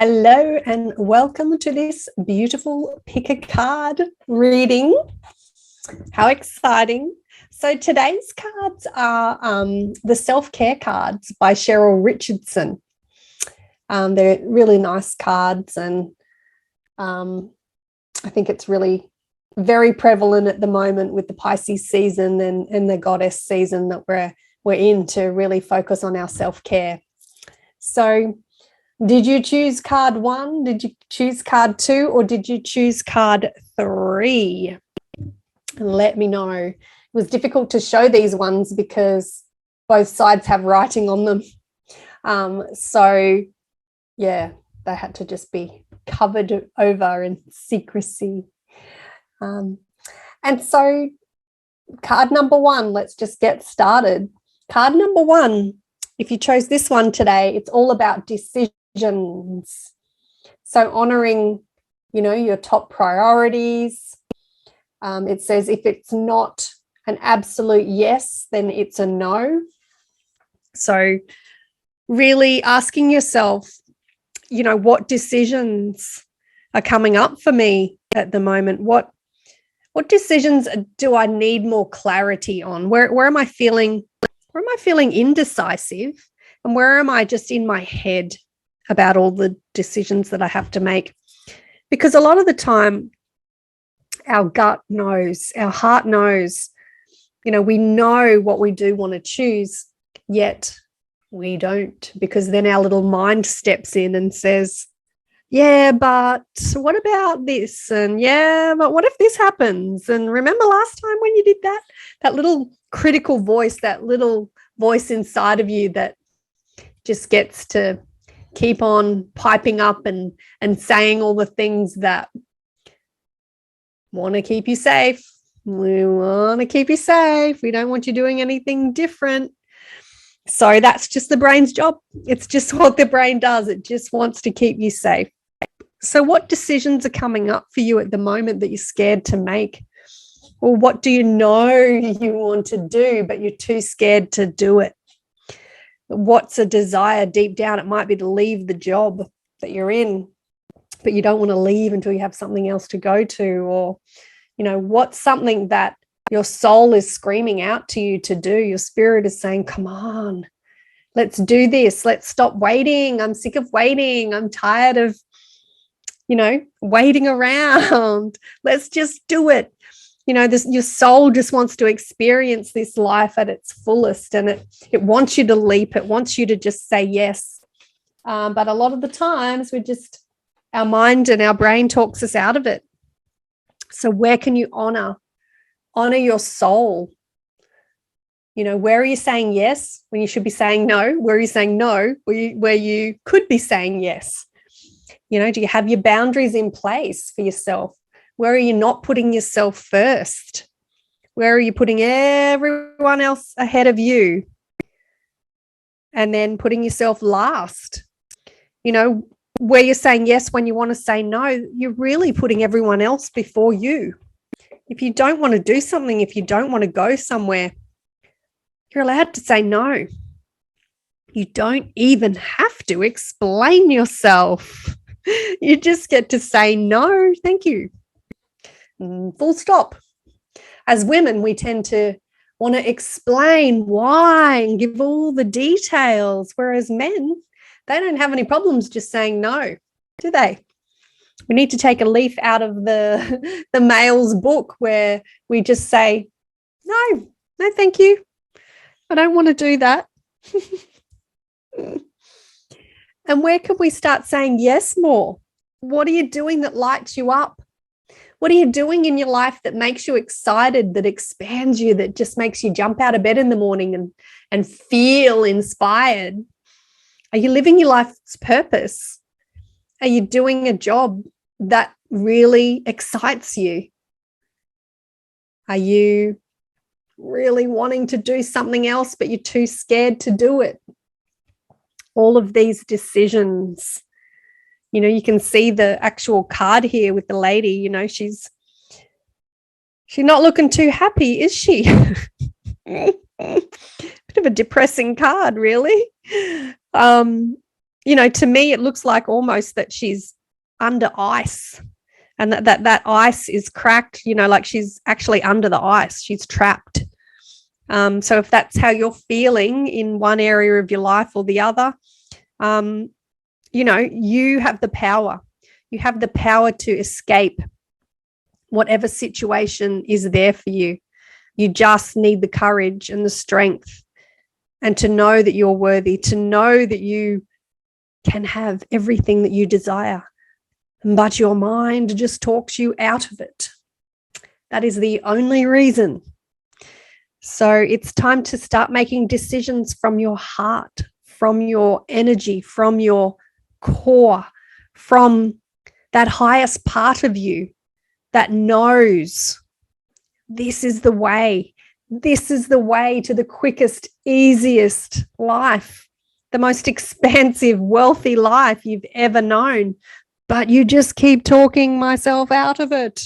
Hello and welcome to this beautiful pick a card reading. How exciting. So today's cards are the self-care cards by Cheryl Richardson. They're really nice cards, and I think it's really very prevalent at the moment with the Pisces season and the goddess season that we're in, to really focus on our self-care. So did you choose card 1? Did you choose card 2? Or did you choose card 3? Let me know. It was difficult to show these ones because both sides have writing on them. So, yeah, they had to just be covered over in secrecy. And so card number 1, let's just get started. Card number 1, if you chose this one today, it's all about decisions. So honoring, your top priorities. It says if it's not an absolute yes, then it's a no. So really asking yourself, what decisions are coming up for me at the moment? What decisions do I need more clarity on? Where am I feeling indecisive? And where am I just in my head about all the decisions that I have to make? Because a lot of the time, our gut knows, our heart knows, we know what we do want to choose, yet we don't, because then our little mind steps in and says, yeah, but what about this? And yeah, but what if this happens? And remember last time when you did that? That little critical voice, that little voice inside of you that just gets to keep on piping up and saying all the things that want to keep you safe. We want to keep you safe. We don't want you doing anything different. So that's just the brain's job. It's just what the brain does. It just wants to keep you safe. So what decisions are coming up for you at the moment that you're scared to make? Or what do you know you want to do, but you're too scared to do it? What's a desire deep down? It might be to leave the job that you're in, but you don't want to leave until you have something else to go to. Or, what's something that your soul is screaming out to you to do? Your spirit is saying, come on, let's do this. Let's stop waiting. I'm sick of waiting. I'm tired of, waiting around. Let's just do it. Your soul just wants to experience this life at its fullest, and it wants you to leap. It wants you to just say yes. But a lot of the times our mind and our brain talks us out of it. So where can you honor your soul? Where are you saying yes when you should be saying no? Where are you saying no where you could be saying yes? Do you have your boundaries in place for yourself? Where are you not putting yourself first? Where are you putting everyone else ahead of you and then putting yourself last? Where you're saying yes when you want to say no, you're really putting everyone else before you. If you don't want to do something, if you don't want to go somewhere, you're allowed to say no. You don't even have to explain yourself. You just get to say no, thank you. Full stop. As women, we tend to want to explain why and give all the details, whereas men, they don't have any problems just saying no, do they? We need to take a leaf out of the male's book where we just say, no, thank you. I don't want to do that. And where can we start saying yes more? What are you doing that lights you up? What are you doing in your life that makes you excited, that expands you, that just makes you jump out of bed in the morning and feel inspired? Are you living your life's purpose? Are you doing a job that really excites you? Are you really wanting to do something else, but you're too scared to do it? All of these decisions. You can see the actual card here with the lady, she's not looking too happy, is she? Bit of a depressing card, really. To me, it looks like almost that she's under ice, and that ice is cracked, like she's actually under the ice. She's trapped. So if that's how you're feeling in one area of your life or the other, you have the power. You have the power to escape whatever situation is there for you. You just need the courage and the strength, and to know that you're worthy, to know that you can have everything that you desire, but your mind just talks you out of it. That is the only reason. So it's time to start making decisions from your heart, from your energy, from your core, from that highest part of you that knows this is the way. This is the way to the quickest, easiest life, the most expansive, wealthy life you've ever known. But you just keep talking myself out of it.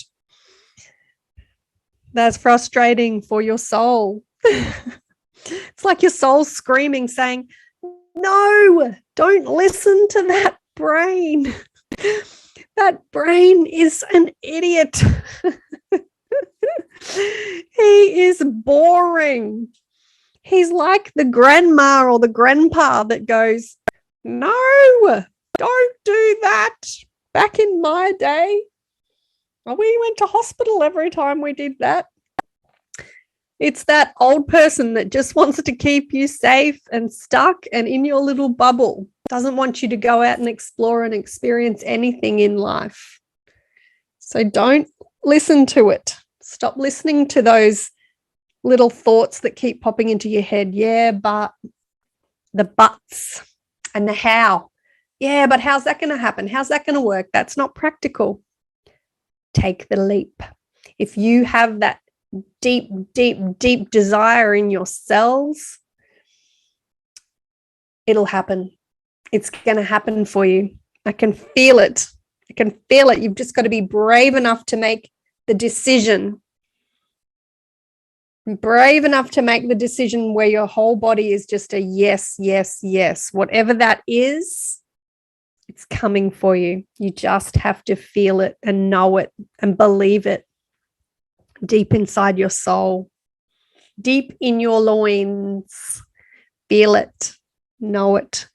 That's frustrating for your soul. It's like your soul's screaming, saying, no, don't listen to that brain. That brain is an idiot. He is boring. He's like the grandma or the grandpa that goes, no, don't do that. Back in my day, we went to hospital every time we did that. It's that old person that just wants to keep you safe and stuck and in your little bubble. Doesn't want you to go out and explore and experience anything in life. So don't listen to it. Stop listening to those little thoughts that keep popping into your head. Yeah, but the buts and the how. Yeah, but how's that going to happen? How's that going to work? That's not practical. Take the leap. If you have that deep, deep, deep desire in your cells, it'll happen. It's going to happen for you. I can feel it. I can feel it. You've just got to be brave enough to make the decision. Brave enough to make the decision where your whole body is just a yes, yes, yes. Whatever that is, it's coming for you. You just have to feel it and know it and believe it deep inside your soul, deep in your loins. Feel it, know it.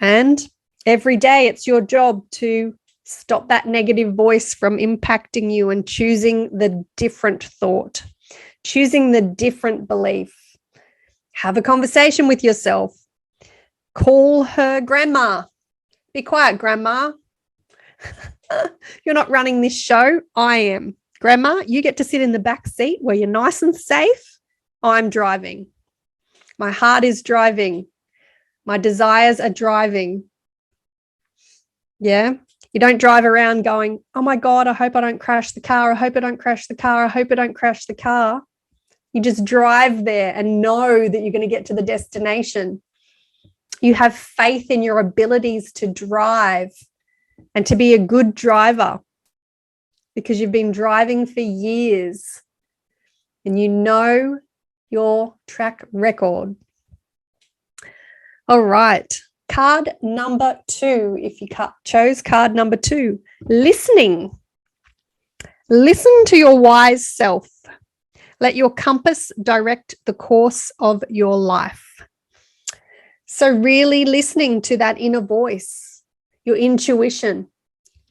And every day it's your job to stop that negative voice from impacting you and choosing the different thought, choosing the different belief. Have a conversation with yourself. Call her grandma. Be quiet, grandma. You're not running this show. I am. Grandma, you get to sit in the back seat where you're nice and safe. I'm driving. My heart is driving. My desires are driving. Yeah. You don't drive around going, oh my God, I hope I don't crash the car. I hope I don't crash the car. I hope I don't crash the car. You just drive there and know that you're going to get to the destination. You have faith in your abilities to drive and to be a good driver because you've been driving for years and you know your track record. All right. Card number 2, if you chose card number 2, listening. Listen to your wise self. Let your compass direct the course of your life. So really listening to that inner voice, your intuition,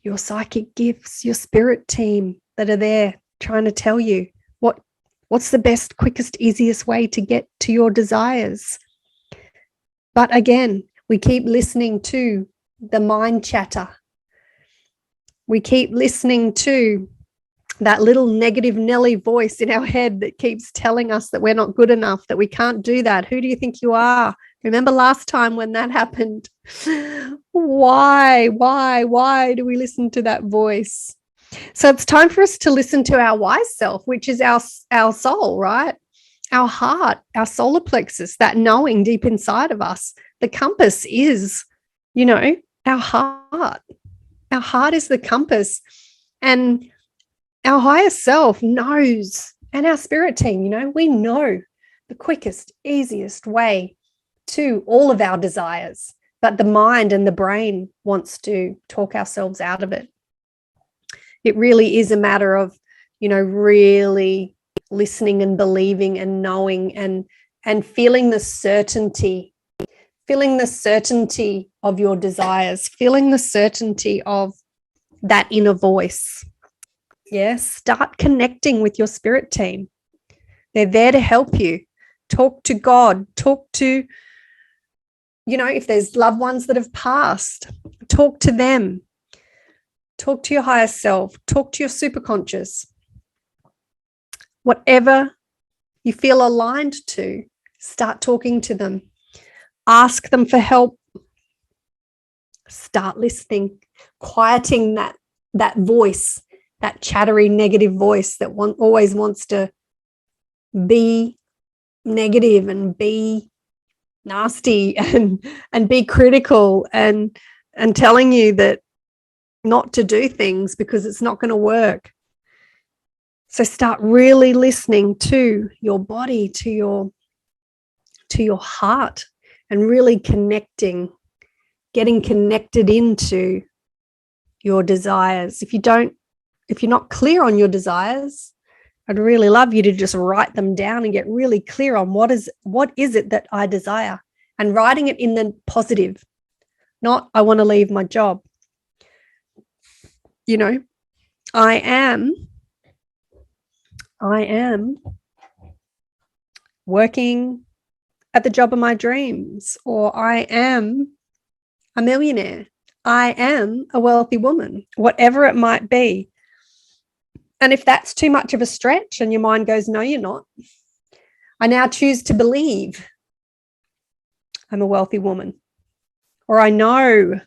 your psychic gifts, your spirit team that are there trying to tell you what's the best, quickest, easiest way to get to your desires. But again, we keep listening to the mind chatter. We keep listening to that little negative Nelly voice in our head that keeps telling us that we're not good enough, that we can't do that. Who do you think you are? Remember last time when that happened? Why do we listen to that voice? So it's time for us to listen to our wise self, which is our soul, right? Our heart, our solar plexus, that knowing deep inside of us. The compass is, our heart. Our heart is the compass. And our higher self knows, and our spirit team, we know the quickest, easiest way to all of our desires. But the mind and the brain wants to talk ourselves out of it. It really is a matter of, really listening and believing and knowing and feeling the certainty of your desires, feeling the certainty of that inner voice. Yes, start connecting with your spirit team. They're there to help you. Talk to God, talk to, if there's loved ones that have passed, talk to them. Talk to your higher self, talk to your superconscious. Whatever you feel aligned to, start talking to them. Ask them for help. Start listening, quieting that voice, that chattery negative voice that always wants to be negative and be nasty and be critical and telling you that not to do things because it's not going to work. So start really listening to your body, to your heart, and really connecting, getting connected into your desires. If you're not clear on your desires, I'd really love you to just write them down and get really clear on what is it that I desire, and writing it in the positive, not I want to leave my job. I am working at the job of my dreams, or I am a millionaire. I am a wealthy woman, whatever it might be. And if that's too much of a stretch and your mind goes, no, you're not, I now choose to believe I'm a wealthy woman, or I know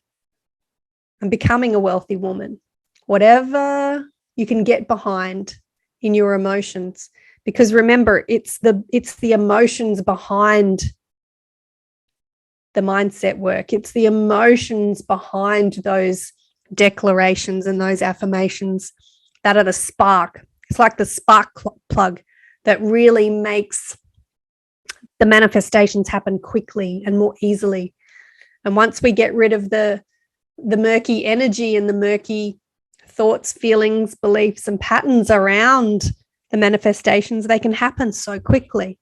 I'm becoming a wealthy woman. Whatever you can get behind in your emotions, because remember, it's the emotions behind the mindset work. It's the emotions behind those declarations and those affirmations that are the spark. It's like the spark plug that really makes the manifestations happen quickly and more easily. And once we get rid of the murky energy and the murky thoughts, feelings, beliefs, and patterns around the manifestations, they can happen so quickly.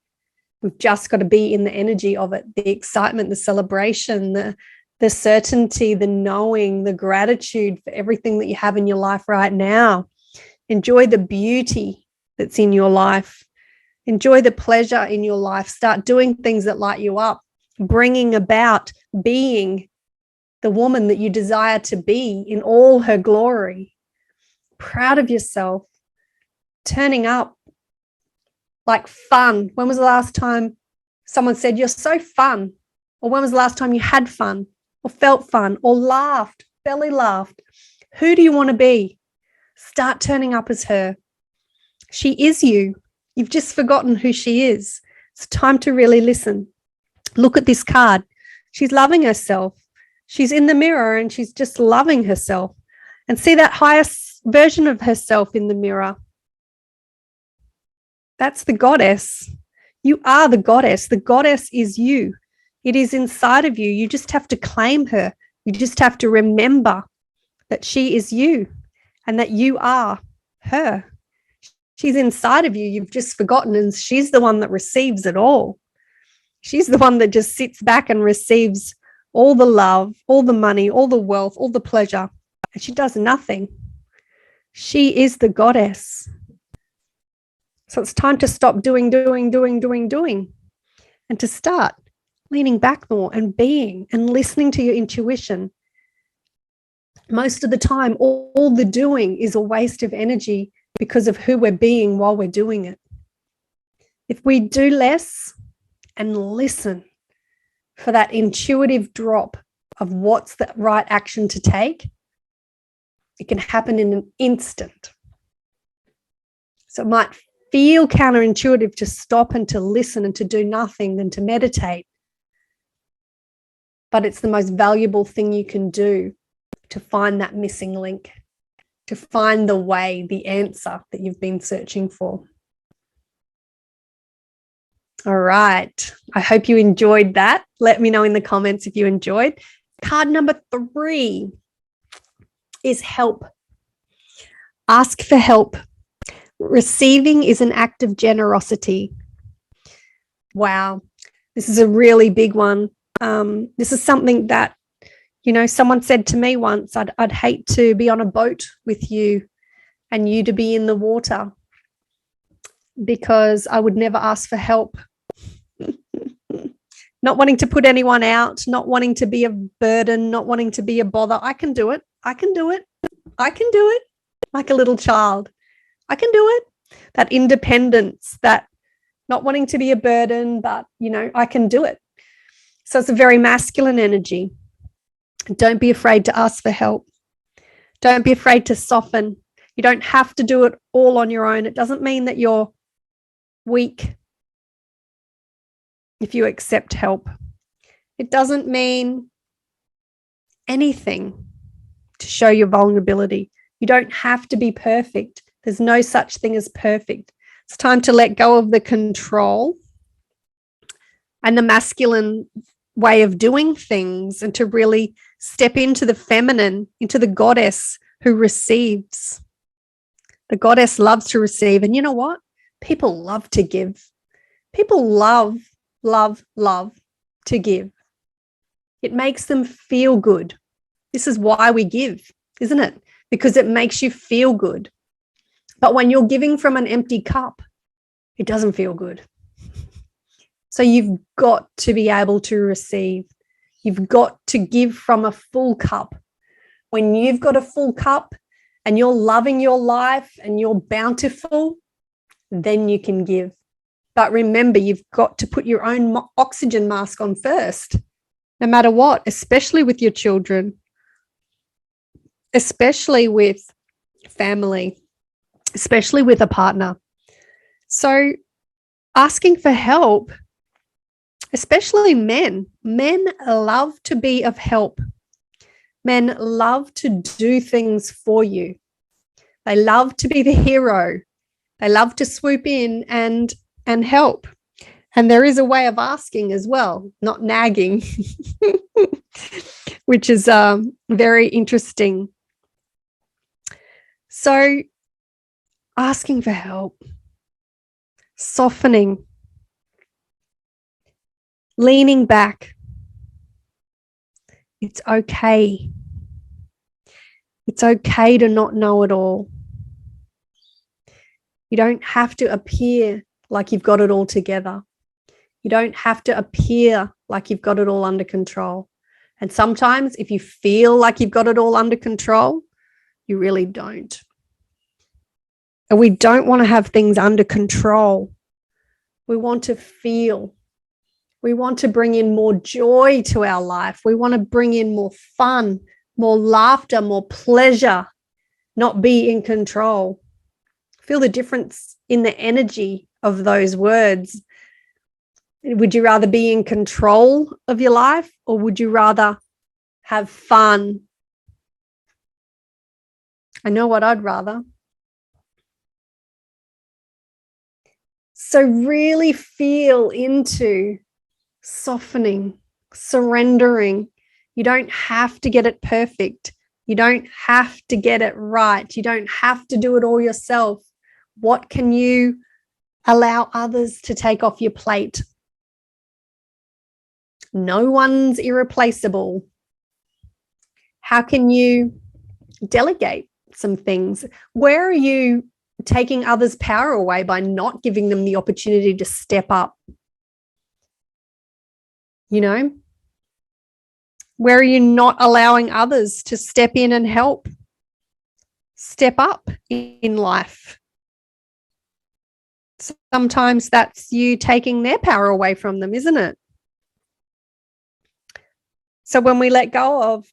We've just got to be in the energy of it, the excitement, the celebration, the certainty, the knowing, the gratitude for everything that you have in your life right now. Enjoy the beauty that's in your life. Enjoy the pleasure in your life. Start doing things that light you up, bringing about being the woman that you desire to be in all her glory. Proud of yourself, turning up like fun. When was the last time someone said you're so fun? Or when was the last time you had fun or felt fun or laughed, belly laughed? Who do you want to be? Start turning up as her. She is you. You've just forgotten who she is. It's time to really listen. Look at this card. She's loving herself. She's in the mirror and she's just loving herself. And see that highest version of herself in the mirror. That's the goddess. You are the goddess. The goddess is you. It is inside of you. You just have to claim her. You just have to remember that she is you and that you are her. She's inside of you. You've just forgotten, and she's the one that receives it all. She's the one that just sits back and receives all the love, all the money, all the wealth, all the pleasure, and she does nothing. She is the goddess. So it's time to stop doing, and to start leaning back more and being and listening to your intuition. Most of the time, all the doing is a waste of energy because of who we're being while we're doing it. If we do less and listen for that intuitive drop of what's the right action to take, it can happen in an instant. So it might feel counterintuitive to stop and to listen and to do nothing than to meditate. But it's the most valuable thing you can do to find that missing link, to find the way, the answer that you've been searching for. All right. I hope you enjoyed that. Let me know in the comments if you enjoyed. Card number 3 is help. Ask for help. Receiving is an act of generosity. Wow. This is a really big one. This is something that, someone said to me once, I'd hate to be on a boat with you and you to be in the water, because I would never ask for help. Not wanting to put anyone out, not wanting to be a burden, not wanting to be a bother. I can do it. I can do it. I can do it. Like a little child. I can do it. That independence, that not wanting to be a burden, but, I can do it. So it's a very masculine energy. Don't be afraid to ask for help. Don't be afraid to soften. You don't have to do it all on your own. It doesn't mean that you're weak if you accept help. It doesn't mean anything to show your vulnerability. You don't have to be perfect. There's no such thing as perfect. It's time to let go of the control and the masculine way of doing things, and to really step into the feminine, into the goddess who receives. The goddess loves to receive. And you know what? People love to give. People love to give. It makes them feel good. This is why we give, isn't it? Because it makes you feel good. But when you're giving from an empty cup, it doesn't feel good. So you've got to be able to receive. You've got to give from a full cup. When you've got a full cup and you're loving your life and you're bountiful, then you can give. But remember, you've got to put your own oxygen mask on first, no matter what, especially with your children, especially with family, especially with a partner. So asking for help, especially men love to be of help. Men love to do things for you. They love to be the hero. They love to swoop in and help. And there is a way of asking as well, not nagging, which is very interesting. So asking for help, softening, leaning back. It's okay. It's okay to not know it all. You don't have to appear like you've got it all together. You don't have to appear like you've got it all under control. And sometimes if you feel like you've got it all under control, you really don't. And we don't want to have things under control. We want to feel. We want to bring in more joy to our life. We want to bring in more fun, more laughter, more pleasure, not be in control. Feel the difference in the energy of those words. Would you rather be in control of your life, or would you rather have fun? I know what I'd rather. So really feel into softening, surrendering. You don't have to get it perfect. You don't have to get it right. You don't have to do it all yourself. What can you allow others to take off your plate? No one's irreplaceable. How can you delegate some things? Where are you taking others' power away by not giving them the opportunity to step up? Where are you not allowing others to step in and help step up in life? Sometimes that's you taking their power away from them, isn't it? So when we let go of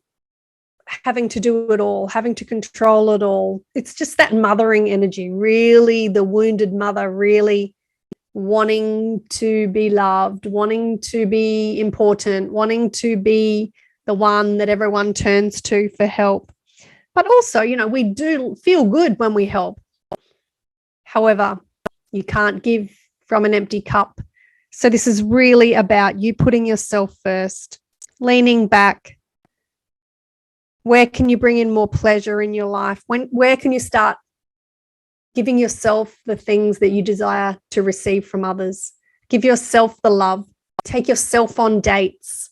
having to do it all, having to control it all, it's just that mothering energy, really the wounded mother, really wanting to be loved, wanting to be important, wanting to be the one that everyone turns to for help. But also, we do feel good when we help. However, you can't give from an empty cup. So this is really about you putting yourself first, leaning back, Where can you bring in more pleasure in your life? Where can you start giving yourself the things that you desire to receive from others? Give yourself the love. Take yourself on dates.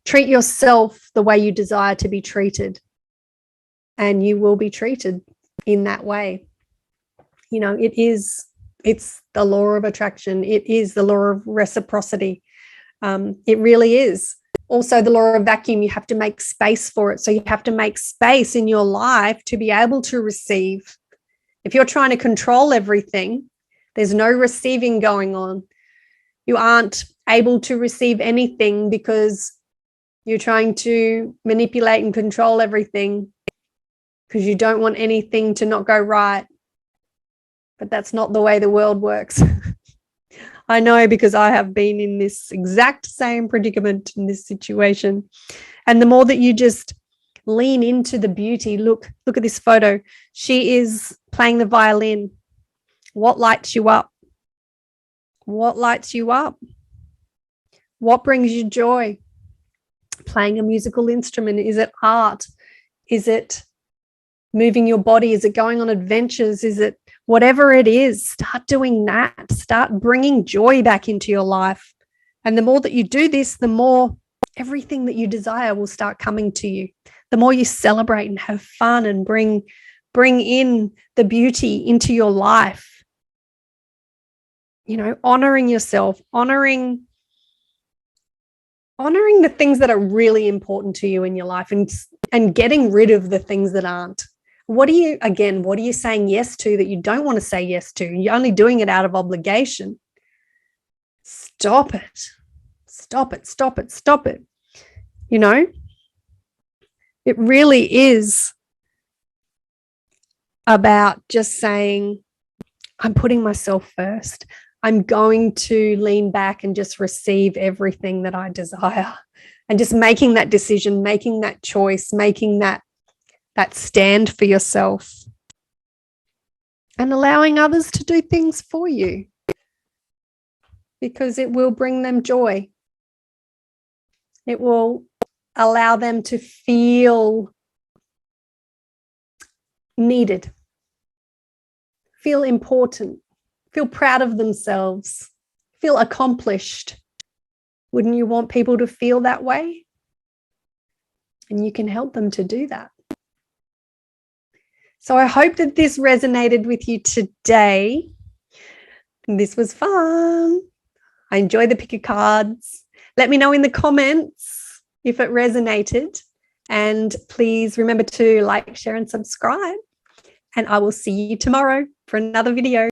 Treat yourself the way you desire to be treated. And you will be treated in that way. You know, it's the law of attraction. It is the law of reciprocity. It really is. Also, the law of vacuum, you have to make space for it. So you have to make space in your life to be able to receive. If you're trying to control everything, there's no receiving going on. You aren't able to receive anything because you're trying to manipulate and control everything because you don't want anything to not go right. But that's not the way the world works. I know, because I have been in this exact same predicament in this situation. And the more that you just lean into the beauty, look at this photo. She is playing the violin. What lights you up? What lights you up? What brings you joy? Playing a musical instrument. Is it art? Is it moving your body? Is it going on adventures? Is it whatever it is? Start doing that. Start bringing joy back into your life. And the more that you do this, the more everything that you desire will start coming to you. The more you celebrate and have fun and bring in the beauty into your life. You know, honoring yourself, honoring the things that are really important to you in your life, and getting rid of the things that aren't. What are you saying yes to that you don't want to say yes to? You're only doing it out of obligation. Stop it. Stop it. Stop it. Stop it. You know, it really is about just saying, I'm putting myself first. I'm going to lean back and just receive everything that I desire, and just making that decision, making that choice, making that stand for yourself, and allowing others to do things for you, because it will bring them joy. It will allow them to feel needed, feel important, feel proud of themselves, feel accomplished. Wouldn't you want people to feel that way? And you can help them to do that. So I hope that this resonated with you today. This was fun. I enjoy the pick of cards. Let me know in the comments if it resonated. And please remember to like, share, and subscribe. And I will see you tomorrow for another video.